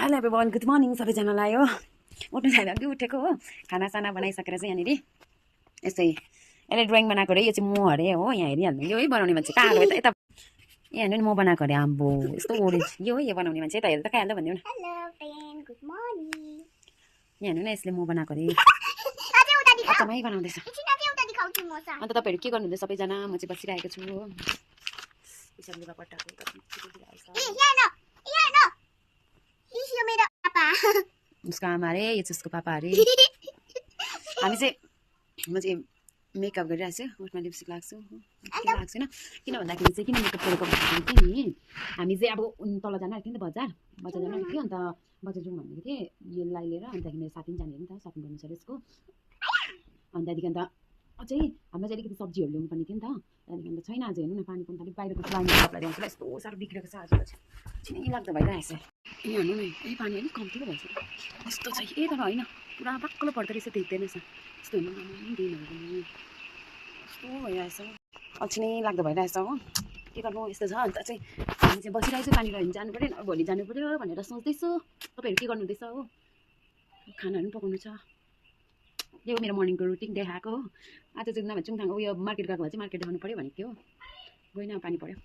Hello everyone, good morning सबैजनालाई हो। उठ्नु छैन कि उठेको हो। खानासाना बनाइसकेर चाहिँ यहाँनिर यस्तै यसले ड्रइङ बनाएको अरे। यो चाहिँ म अरे हो। यहाँ हेरिहाल्नु, यो है बनाउने मान्छे कहाँ गयो त? यता यहाँ हेर्नु नि, म बनाएको अरे। आम्बो यस्तो ओरेन्ज यो है, यो बनाउने मान्छे। यता हेर्नु त कहाँ हाल्दा भन्दियो न। Hello friend, good morning. यहाँ हेर्नु न, यसले म बनाएको अरे। अचम्मै बनाउँदैछ। अन्त तपाईँहरू के गर्नुहुँदैछ सबैजना? म चाहिँ बसिरहेको छु हो। यसरी लुगा पट्टाको उसको आमा अरे, यो चाहिँ उसको पापा अरे। हामी चाहिँ म चाहिँ मेकअप गरिरहेको छु। ओठमा लिपस्टिक लाग्छु किन लाग्छु छैन, किन भन्दाखेरि चाहिँ किन मेकअप गरेको भन्दाखेरि नि, हामी चाहिँ अब तल जानु आएको थियो नि त, बजार जानु आएको थियो। अन्त बजार जाउँ भनेको थिएँ यसलाई लिएर। अन्तखेरि मेरो साथी पनि जाने नि त, सपिङ गर्नु छ यसको। अनि त्यहाँदेखि अन्त अझै हाम्रो चाहिँ अलिकति सब्जीहरू ल्याउनु पर्ने थियो नि त। त्यहाँदेखि अन्त छैन आज। हेर्नु न, पानी पनि अलिक बाहिरको लाने कपडा ल्याउँछु ल। यस्तो साह्रो बिग्रेको छ आज छिनै लाग्दो भइरहेको छ। यहाँ हेर्नु न, यही पानी अलिक कम्ती पो भएछ यस्तो छ। ए तर होइन, पुरा बाक्लो पर्दो रहेछ, देख्दैन रहेछ यस्तो। हेर्नु न, दिनहरू पनि यस्तो भइरहेछ, अल्छी नै लाग्दो भइरहेछ हो। के गर्नु, यस्तो छ। अन्त चाहिँ हामी चाहिँ बसिरहेको छु। पानी लगेर जानु पऱ्यो, भोलि जानु पऱ्यो भनेर सोच्दैछु। तपाईँहरू के गर्नुहुँदैछ हो? खानाहरू पनि पकाउनु छ। यो मेरो मर्निङको रुटिन देखाएको हो। आज चाहिँ नभए चुङथाङ उयो मार्केट गएको भए चाहिँ मार्केट देखाउनु पऱ्यो भनेको थियो। गएन, पानी पऱ्यो।